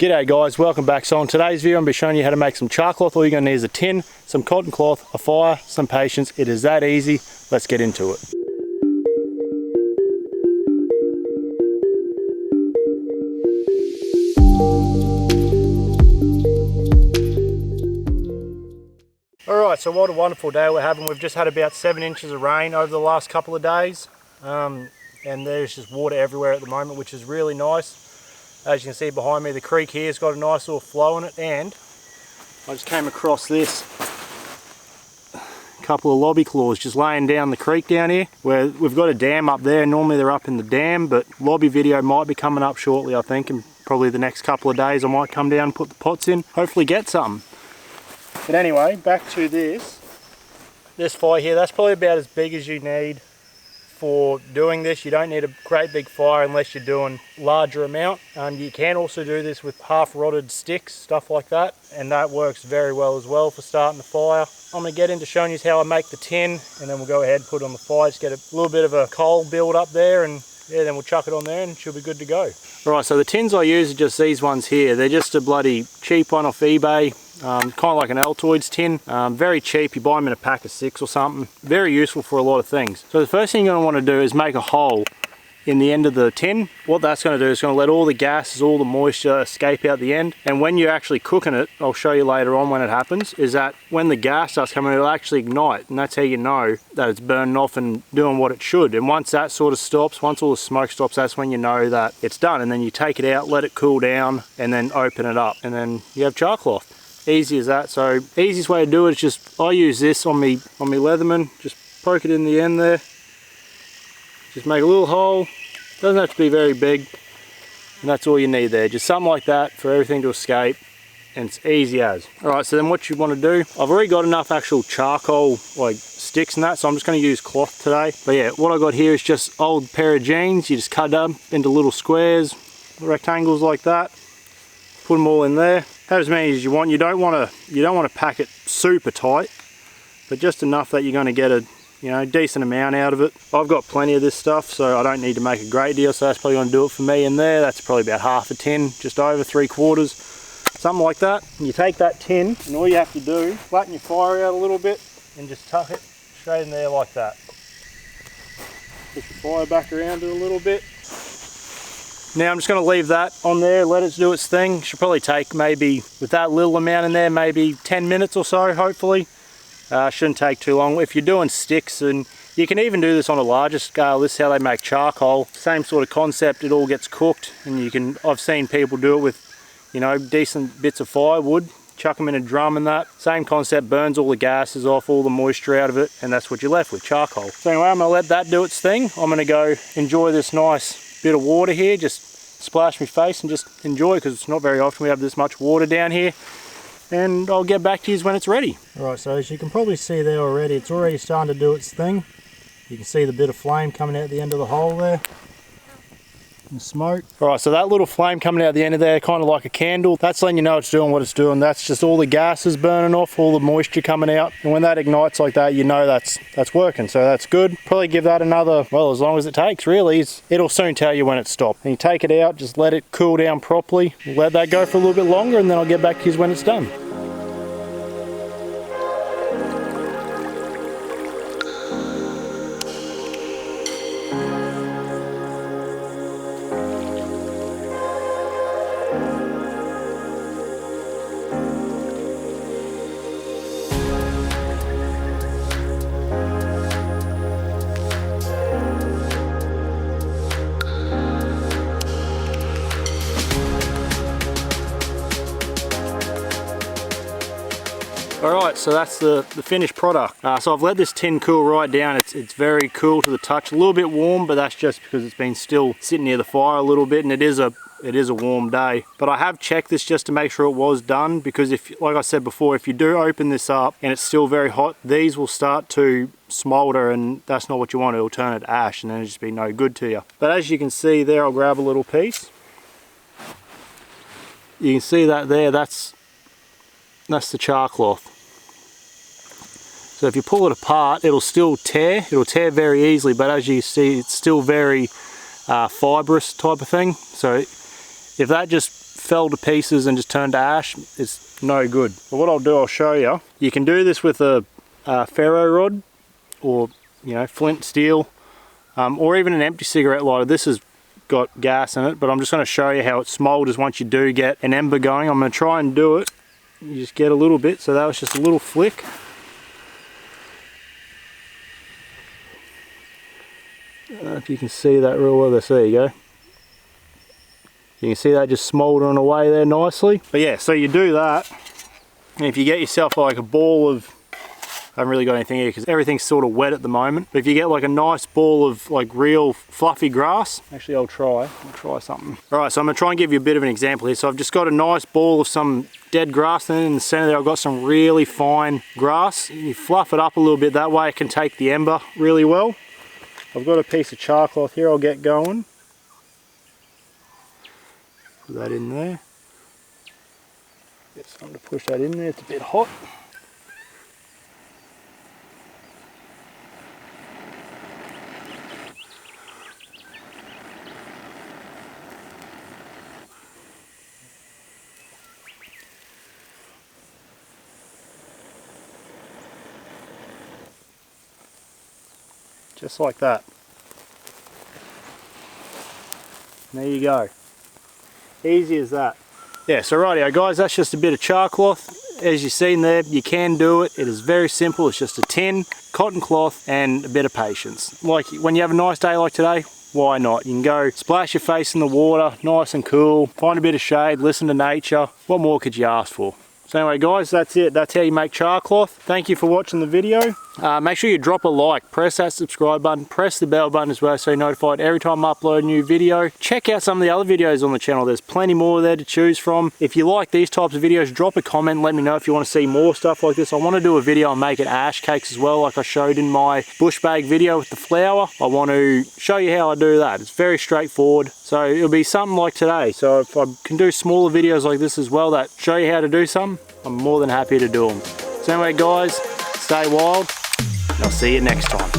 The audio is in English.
G'day guys, welcome back. So on today's video I'm going to be showing you how to make some char cloth. All you're going to need is a tin, some cotton cloth, a fire, some patience. It is that easy. Let's get into it. Alright, so what a wonderful day we're having. We've just had about 7 inches of rain over the last couple of days. And there's just water everywhere at the moment, which is really nice. As you can see behind me, the creek here has got a nice little flow in it, and I just came across this couple of lobby claws just laying down the creek down here, where we've got a dam up there. Normally they're up in the dam, but lobby video might be coming up shortly, I think, and probably the next couple of days I might come down and put the pots in, hopefully get some. But anyway, back to this fire here. That's probably about as big as you need for doing this. You don't need a great big fire unless you're doing larger amount. You can also do this with half rotted sticks, stuff like that, and that works very well as well for starting the fire. I'm going to get into showing you how I make the tin, and then we'll go ahead and put it on the fire. Just get a little bit of a coal build up there, and yeah, then we'll chuck it on there and it should be good to go. Alright, so the tins I use are just these ones here. They're just a bloody cheap one off eBay. Kind of like an Altoids tin. Very cheap. You buy them in a pack of 6 or something. Very useful for a lot of things. So the first thing you're going to want to do is make a hole in the end of the tin. What that's going to do is going to let all the gases, all the moisture escape out the end. And when you're actually cooking it, I'll show you later on when it happens, is that when the gas starts coming, it'll actually ignite, and that's how you know that it's burning off and doing what it should. And once that sort of stops, once all the smoke stops, that's when you know that it's done. And then you take it out, let it cool down, and then open it up, and then you have char cloth. Easy as that. So easiest way to do it is just, I use this on me Leatherman. Just poke it in the end there. Just make a little hole. Doesn't have to be very big, and that's all you need there. Just something like that for everything to escape, and it's easy as. Alright, so then what you want to do, I've already got enough actual charcoal like sticks and that, so I'm just going to use cloth today. But yeah, what I got here is just old pair of jeans. You just cut up into little squares, rectangles like that. Put them all in there. Have as many as you want. You don't want to pack it super tight, but just enough that you're going to get a decent amount out of it. I've got plenty of this stuff, so I don't need to make a great deal, so that's probably going to do it for me in there. That's probably about half a tin, just over 3/4, something like that. And you take that tin, and all you have to do, flatten your fire out a little bit, and just tuck it straight in there like that. Push your fire back around it a little bit. Now I'm just going to leave that on there, let it do its thing. Should probably take maybe, with that little amount in there, maybe 10 minutes or so, hopefully. Shouldn't take too long. If you're doing sticks, and you can even do this on a larger scale, this is how they make charcoal. Same sort of concept, it all gets cooked, and I've seen people do it with, decent bits of firewood, chuck them in a drum and that. Same concept, burns all the gases off, all the moisture out of it, and that's what you're left with, charcoal. So anyway, I'm going to let that do its thing. I'm going to go enjoy this nice bit of water here, just splash my face and just enjoy, because it's not very often we have this much water down here. And I'll get back to you when it's ready. Alright, so as you can probably see there already, it's already starting to do its thing. You can see the bit of flame coming out the end of the hole there. And smoke. Alright, so that little flame coming out the end of there, kind of like a candle, that's letting you know it's doing what it's doing. That's just all the gases burning off, all the moisture coming out. And when that ignites like that, you know that's working, so that's good. Probably give that another, well, as long as it takes, really. It'll soon tell you when it's stopped. And you take it out, just let it cool down properly. Let that go for a little bit longer, and then I'll get back to you when it's done. Alright, so that's the finished product. So I've let this tin cool right down. It's very cool to the touch. A little bit warm, but that's just because it's been still sitting near the fire a little bit, and it is a warm day. But I have checked this just to make sure it was done, because if, like I said before, if you do open this up and it's still very hot, these will start to smolder, and that's not what you want. It'll turn it ash, and then it'll just be no good to you. But as you can see there, I'll grab a little piece. You can see that there, that's the char cloth. So if you pull it apart, it'll still tear. It'll tear very easily, but as you see, it's still very fibrous type of thing. So if that just fell to pieces and just turned to ash, it's no good. But what I'll do, I'll show you. You can do this with a ferro rod, or flint steel, or even an empty cigarette lighter. This has got gas in it, but I'm just going to show you how it smolders once you do get an ember going. I'm going to try and do it. You just get a little bit, so that was just a little flick. I don't know if you can see that real well. There you go. You can see that just smouldering away there nicely. But yeah, so you do that, and if you get yourself like a ball of, I haven't really got anything here because everything's sort of wet at the moment, but if you get like a nice ball of like real fluffy grass, actually I'll try something. All right, so I'm gonna try and give you a bit of an example here. So I've just got a nice ball of some dead grass, and in the center there I've got some really fine grass. You fluff it up a little bit, that way it can take the ember really well. I've got a piece of char cloth here, I'll get going. Put that in there. Get something to push that in there, it's a bit hot. Just like that. There you go. Easy as that. Yeah, so rightio guys, that's just a bit of char cloth. As you've seen there, you can do it. It is very simple. It's just a tin, cotton cloth, and a bit of patience. Like when you have a nice day like today, why not? You can go splash your face in the water, nice and cool, find a bit of shade, listen to nature. What more could you ask for? So anyway guys, that's it. That's how you make char cloth. Thank you for watching the video. Make sure you drop a like, press that subscribe button, press the bell button as well so you're notified every time I upload a new video. Check out some of the other videos on the channel. There's plenty more there to choose from. If you like these types of videos, drop a comment, let me know if you want to see more stuff like this. I want to do a video on making ash cakes as well, like I showed in my bush bag video with the flour. I want to show you how I do that. It's very straightforward. So it'll be something like today. So if I can do smaller videos like this as well that show you how to do something, I'm more than happy to do them. So anyway guys, stay wild, and I'll see you next time.